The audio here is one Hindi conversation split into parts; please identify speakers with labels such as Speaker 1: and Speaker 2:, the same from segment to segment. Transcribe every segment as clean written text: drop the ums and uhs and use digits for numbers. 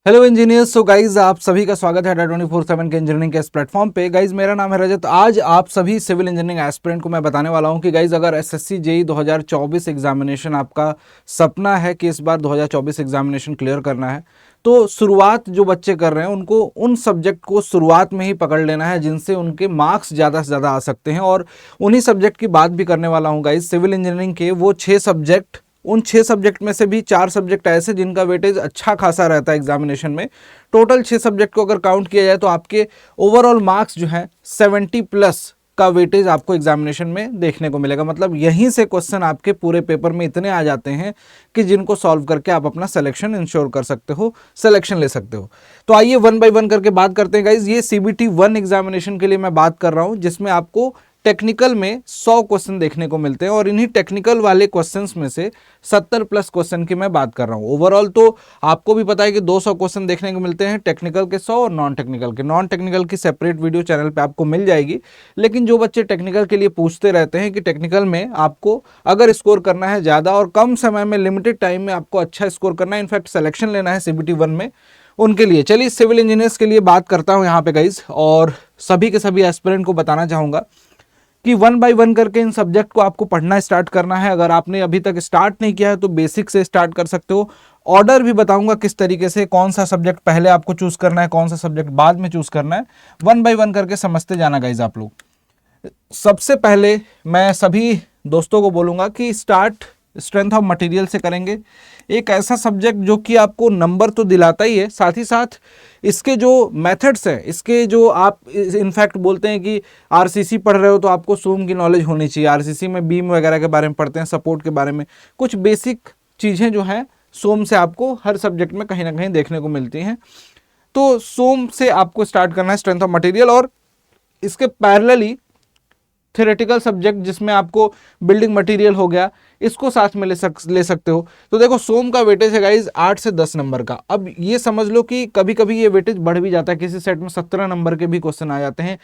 Speaker 1: Hello engineers. सो गाइज आप सभी का स्वागत है अड्डा 24/7 के इंजीनियरिंग के इस प्लेटफॉर्म पे। गाइज मेरा नाम है रजत। आज आप सभी सिविल इंजीनियरिंग एस्पिरेंट को मैं बताने वाला हूं कि गाइज अगर एसएससी जेईई 2024 एग्जामिनेशन आपका सपना है कि इस बार 2024 एग्जामिनेशन क्लियर करना है, तो शुरुआत जो बच्चे कर रहे हैं उनको उन सब्जेक्ट को शुरुआत में ही पकड़ लेना है जिनसे उनके मार्क्स ज़्यादा से ज़्यादा आ सकते हैं। और उन्हीं सब्जेक्ट की बात भी करने वाला हूँ गाइज। सिविल इंजीनियरिंग के वो 6 सब्जेक्ट, उन 6 सब्जेक्ट में से भी 4 सब्जेक्ट ऐसे जिनका वेटेज अच्छा खासा रहता है एग्जामिनेशन में। टोटल 6 सब्जेक्ट को अगर काउंट किया जाए तो आपके ओवरऑल मार्क्स जो हैं 70+ का वेटेज आपको एग्जामिनेशन में देखने को मिलेगा। मतलब यहीं से क्वेश्चन आपके पूरे पेपर में इतने आ जाते हैं कि जिनको सॉल्व करके आप अपना सिलेक्शन इंश्योर कर सकते हो, सिलेक्शन ले सकते हो। तो आइए वन बाय वन करके बात करते हैं गाइज। ये सीबीटी 1 एग्जामिनेशन के लिए मैं बात कर रहा हूं, जिसमें आपको टेक्निकल में 100 क्वेश्चन देखने को मिलते हैं और इन्हीं टेक्निकल वाले क्वेश्चंस में से 70+ क्वेश्चन की मैं बात कर रहा हूं। ओवरऑल तो आपको भी पता है कि 200 क्वेश्चन देखने को मिलते हैं, टेक्निकल के 100 और नॉन टेक्निकल के। नॉन टेक्निकल की सेपरेट वीडियो चैनल पे आपको मिल जाएगी। लेकिन जो बच्चे टेक्निकल के लिए पूछते रहते हैं कि टेक्निकल में आपको अगर स्कोर करना है ज़्यादा और कम समय में, लिमिटेड टाइम में आपको अच्छा स्कोर करना है, इनफैक्ट सिलेक्शन लेना है सीबीटी 1 में, उनके लिए चलिए सिविल इंजीनियर्स के लिए बात करता हूं यहाँ पे गाइज। और सभी के सभी एस्पिरेंट को बताना चाहूँगा कि 1 बाय 1 करके इन सब्जेक्ट को आपको पढ़ना स्टार्ट करना है। अगर आपने अभी तक स्टार्ट नहीं किया है तो बेसिक से स्टार्ट कर सकते हो। ऑर्डर भी बताऊंगा किस तरीके से, कौन सा सब्जेक्ट पहले आपको चूज करना है, कौन सा सब्जेक्ट बाद में चूज करना है। 1 बाय 1 करके समझते जाना गाइज आप लोग। सबसे पहले मैं सभी दोस्तों को बोलूंगा कि स्टार्ट स्ट्रेंथ ऑफ मटेरियल से करेंगे। एक ऐसा सब्जेक्ट जो कि आपको नंबर तो दिलाता ही है, साथ ही साथ इसके जो मेथड्स हैं, इसके जो आप इनफैक्ट बोलते हैं कि आरसीसी पढ़ रहे हो तो आपको सूम की नॉलेज होनी चाहिए। आरसीसी में बीम वगैरह के बारे में पढ़ते हैं, सपोर्ट के बारे में, कुछ बेसिक चीज़ें जो हैं सोम से आपको हर सब्जेक्ट में कहीं ना कहीं देखने को मिलती हैं। तो सोम से आपको स्टार्ट करना है स्ट्रेंथ ऑफ मटेरियल, और इसके पैरेलली थ्योरेटिकल सब्जेक्ट जिसमें आपको बिल्डिंग मटेरियल हो गया, इसको साथ में ले सकते हो। तो देखो सोम का वेटेज है गाइज 8 से 10 नंबर का। अब ये समझ लो कि कभी कभी ये वेटेज बढ़ भी जाता है, किसी सेट में 17 नंबर के भी क्वेश्चन आ जाते हैं,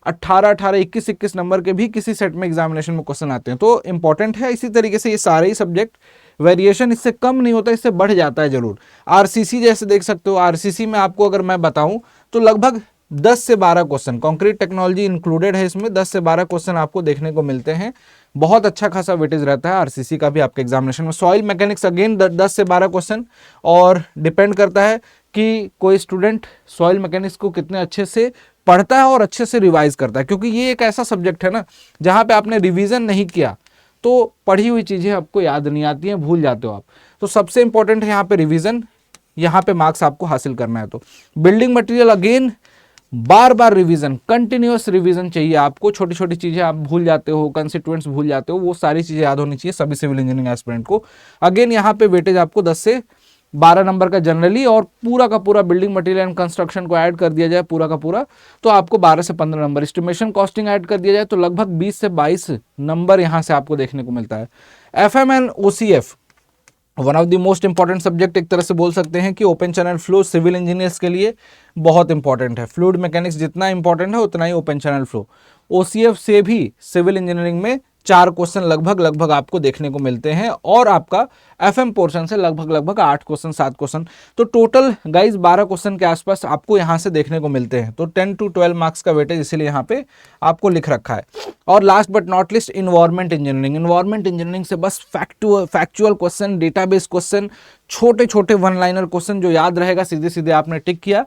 Speaker 1: 18, 21 नंबर के भी किसी सेट में एग्जामिनेशन में क्वेश्चन आते हैं। तो इंपॉर्टेंट है। इसी तरीके से ये सारे ही सब्जेक्ट वेरिएशन इससे कम नहीं होता, इससे बढ़ जाता है जरूर। आरसीसी जैसे देख सकते हो, आरसीसी में आपको अगर मैं बताऊं तो लगभग 10 से 12 क्वेश्चन, कंक्रीट टेक्नोलॉजी इंक्लूडेड है इसमें, 10 से 12 क्वेश्चन आपको देखने को मिलते हैं। बहुत अच्छा खासा वेटेज रहता है आरसीसी का भी आपके एग्जामिनेशन में। सॉइल मैकेनिक्स अगेन 10 से 12 क्वेश्चन, और डिपेंड करता है कि कोई स्टूडेंट सॉइल मैकेनिक्स को कितने अच्छे से पढ़ता है और अच्छे से रिवाइज करता है, क्योंकि ये एक ऐसा सब्जेक्ट है ना जहाँ पे आपने रिविजन नहीं किया तो पढ़ी हुई चीज़ें आपको याद नहीं आती हैं, भूल जाते हो आप। तो सबसे इंपॉर्टेंट है यहाँ पे रिविजन, यहाँ पे मार्क्स आपको हासिल करना है। तो बिल्डिंग मटेरियल अगेन बार बार रिवीजन, कंटिन्यूअस रिवीजन चाहिए आपको। छोटी छोटी चीजें आप भूल जाते हो, कंस्टिट्यूएंट्स भूल जाते हो, वो सारी चीजें याद होनी चाहिए सभी सिविल इंजीनियरिंग एस्पिरेंट को। अगेन यहाँ पे वेटेज आपको 10 से 12 नंबर का जनरली, और पूरा का पूरा बिल्डिंग मटेरियल एंड कंस्ट्रक्शन को ऐड कर दिया जाए पूरा का पूरा तो आपको 12 से 15 नंबर। एस्टिमेशन कॉस्टिंग ऐड कर दिया जाए तो लगभग 20 से 22 नंबर यहाँ से आपको देखने को मिलता है। FM and OCF one of the most important subject, एक तरह से बोल सकते हैं कि open channel flow civil engineers के लिए बहुत इंपॉर्टेंट है। फ्लूइड मैकेनिक्स जितना इंपॉर्टेंट है उतना ही ओपन चैनल फ्लो। ओसीएफ से भी सिविल इंजीनियरिंग में 4 क्वेश्चन लगभग आपको देखने को मिलते हैं, और आपका एफएम पोर्शन से लगभग 8 क्वेश्चन, 7 क्वेश्चन। तो टोटल गाइज 12 क्वेश्चन के आसपास आपको यहाँ से देखने को मिलते हैं। तो 10 to 12 मार्क्स का वेटेज इसीलिए यहाँ पे आपको लिख रखा है। और last but not list environment engineering. Environment engineering से बस फैक्चुअल क्वेश्चन, डेटाबेस क्वेश्चन, छोटे छोटे वन लाइनर क्वेश्चन जो याद रहेगा, सीधे सीधे आपने टिक किया,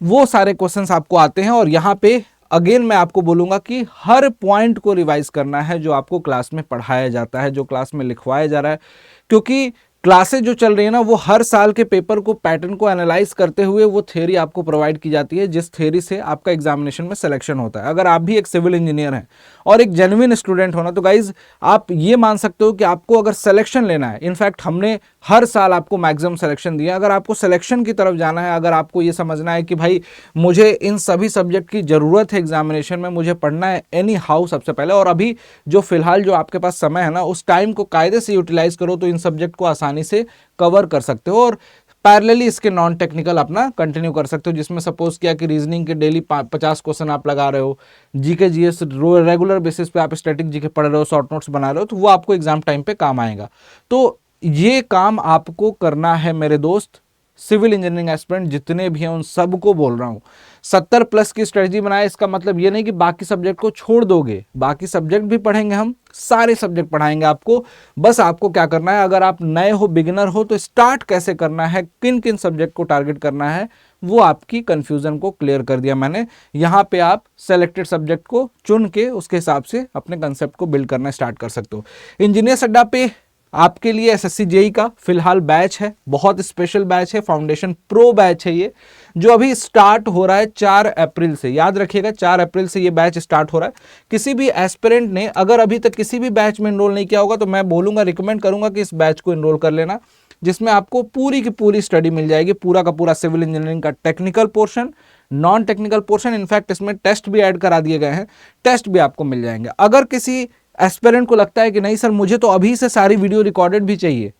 Speaker 1: वो सारे क्वेश्चंस आपको आते हैं। और यहाँ पे अगेन मैं आपको बोलूंगा कि हर पॉइंट को रिवाइज करना है जो आपको क्लास में पढ़ाया जाता है, जो क्लास में लिखवाया जा रहा है, क्योंकि क्लासेस जो चल रही है ना वो हर साल के पेपर को, पैटर्न को एनालाइज करते हुए वो थ्योरी आपको प्रोवाइड की जाती है, जिस थ्योरी से आपका एग्जामिनेशन में सिलेक्शन होता है। अगर आप भी एक सिविल इंजीनियर हैं और एक जेन्युइन स्टूडेंट होना, तो गाइज आप ये मान सकते हो कि आपको अगर सिलेक्शन लेना है, इनफैक्ट हमने हर साल आपको मैक्सिमम सिलेक्शन दिया। अगर आपको सिलेक्शन की तरफ जाना है, अगर आपको ये समझना है कि भाई मुझे इन सभी सब्जेक्ट की ज़रूरत है एग्जामिनेशन में, मुझे पढ़ना है एनी हाउ सबसे पहले, और अभी जो फिलहाल जो आपके पास समय है ना उस टाइम को कायदे से यूटिलाइज करो, तो इन सब्जेक्ट को आसानी से कवर कर सकते हो। और पैरेलली इसके नॉन टेक्निकल अपना कंटिन्यू कर सकते हो, जिसमें सपोज किया कि रीजनिंग के डेली 50 क्वेश्चन आप लगा रहे हो, जीके जीएस रेगुलर बेसिस पे आप स्टैटिक जीके पढ़ रहे हो, शॉर्ट नोट्स बना रहे हो, तो वो आपको एग्जाम टाइम पे काम आएगा। तो ये काम आपको करना है मेरे दोस्त सिविल इंजीनियरिंग एस्पिरेंट जितने भी हैं उन सबको बोल रहा हूँ, 70+ की स्ट्रेटजी बनाए। इसका मतलब ये नहीं कि बाकी सब्जेक्ट को छोड़ दोगे, बाकी सब्जेक्ट भी पढ़ेंगे, हम सारे सब्जेक्ट पढ़ाएंगे आपको। बस आपको क्या करना है, अगर आप नए हो, बिगिनर हो, तो स्टार्ट कैसे करना है, किन किन सब्जेक्ट को टारगेट करना है, वो आपकी कंफ्यूजन को क्लियर कर दिया मैंने। यहाँ पे आप सेलेक्टेड सब्जेक्ट को चुन के उसके हिसाब से अपने कंसेप्ट को बिल्ड करना स्टार्ट कर सकते हो। इंजीनियर्स अड्डा पे आपके लिए एसएससी जेई का फिलहाल बैच है, बहुत स्पेशल बैच है, फाउंडेशन प्रो बैच है ये, जो अभी स्टार्ट हो रहा है 4 अप्रैल से। याद रखिएगा 4 अप्रैल से ये बैच स्टार्ट हो रहा है। किसी भी एस्पिरेंट ने अगर अभी तक किसी भी बैच में एनरोल नहीं किया होगा तो मैं बोलूंगा, रिकमेंड करूंगा कि इस बैच को एनरोल कर लेना, जिसमें आपको पूरी की पूरी स्टडी मिल जाएगी, पूरा का पूरा सिविल इंजीनियरिंग का technical portion, non technical portion, in fact इसमें टेस्ट भी ऐड करा दिए गए हैं, टेस्ट भी आपको मिल जाएंगे। अगर किसी एस्पिरेंट को लगता है कि नहीं सर मुझे तो अभी से सारी वीडियो रिकॉर्डेड भी चाहिए,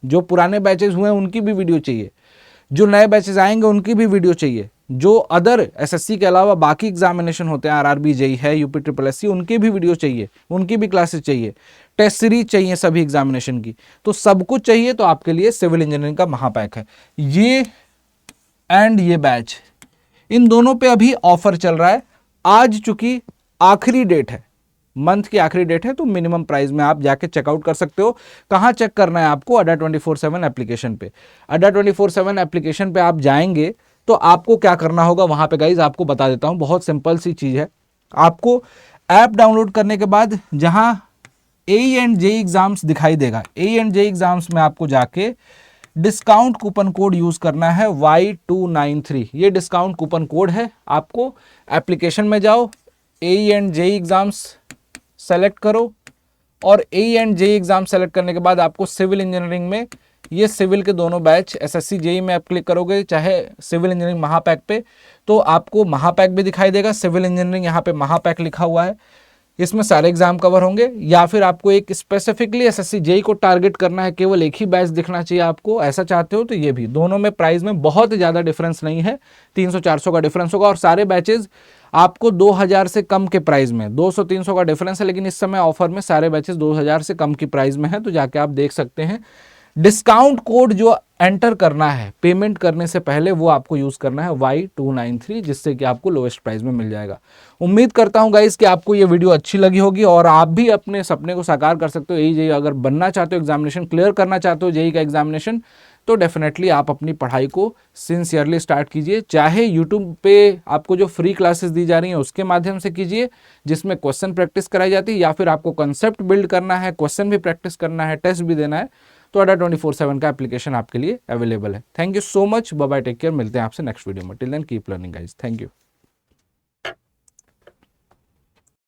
Speaker 1: जो पुराने बैचेस हुए हैं उनकी भी वीडियो चाहिए, जो नए बैचेस आएंगे उनकी भी वीडियो चाहिए, जो अदर एसएससी के अलावा बाकी एग्जामिनेशन होते हैं, आरआरबी जेई है, यूपी ट्रिपल एससी, उनकी भी वीडियो चाहिए, उनकी भी क्लासेस चाहिए, टेस्ट सीरीज चाहिए सभी एग्जामिनेशन की, तो सब कुछ चाहिए तो आपके लिए सिविल इंजीनियरिंग का महापैक है ये एंड ये बैच। इन दोनों पे अभी ऑफर चल रहा है। आज चूंकि आखिरी डेट है, मंथ की आखिरी डेट है, तो मिनिमम प्राइस में आप जाके चेकआउट कर सकते हो। कहां चेक करना है आपको, अड्डा 24/7 एप्लीकेशन पे। अड्डा 24/7 एप्लीकेशन पे आप जाएंगे तो आपको क्या करना होगा वहां पे गाइज, आपको बता देता हूं, बहुत सिंपल सी चीज है। आपको ऐप डाउनलोड करने के बाद जहां एई एंड जेई एग्जाम्स दिखाई देगा, एई एंड जेई एग्जाम्स में आपको जाके डिस्काउंट कूपन कोड यूज करना है Y293। ये डिस्काउंट कूपन कोड है। आपको एप्लीकेशन में जाओ, एई एंड जेई एग्जाम्स सेलेक्ट करो, और एई एंड जेई एग्जाम सेलेक्ट करने के बाद आपको सिविल इंजीनियरिंग में ये सिविल के दोनों बैच, एसएससी जेई में आप क्लिक करोगे चाहे सिविल इंजीनियरिंग महापैक पे, तो आपको महापैक भी दिखाई देगा, सिविल इंजीनियरिंग यहाँ पे महापैक लिखा हुआ है, इसमें सारे एग्जाम कवर होंगे। या फिर आपको एक स्पेसिफिकली एसएससी जेई को टारगेट करना है, केवल एक ही बैच दिखना चाहिए आपको, ऐसा चाहते हो तो ये भी, दोनों में प्राइस में बहुत ज़्यादा डिफरेंस नहीं है, 300-400 का डिफरेंस होगा, और सारे बैचेज आपको 2000 से कम के प्राइस में, 200-300 का डिफरेंस है, लेकिन इस समय ऑफर में सारे बैचेस 2000 से कम की प्राइस में है, तो जाके आप देख सकते हैं। डिस्काउंट कोड जो एंटर करना है पेमेंट करने से पहले, वो आपको यूज करना है Y293, जिससे कि आपको लोएस्ट प्राइस में मिल जाएगा। उम्मीद करता हूं गाइस कि आपको ये वीडियो अच्छी लगी होगी और आप भी अपने सपने को साकार कर सकते हो। यही जेई अगर बनना चाहते हो, एग्जामिनेशन क्लियर करना चाहते हो जेई का एग्जामिनेशन, तो डेफिनेटली आप अपनी पढ़ाई को सिंसियरली स्टार्ट कीजिए। चाहे यूट्यूब पे आपको जो फ्री क्लासेस दी जा रही हैं उसके माध्यम से कीजिए, जिसमें क्वेश्चन प्रैक्टिस कराई जाती है, या फिर आपको कंसेप्ट बिल्ड करना है, क्वेश्चन भी प्रैक्टिस करना है, टेस्ट भी देना है, तो अड्डा 24/7 का एप्लीकेशन आपके लिए अवेलेबल है। Thank you so much, bye bye, take care, मिलते हैं आपसे नेक्स्ट वीडियो में। Till then keep learning guys, thank you.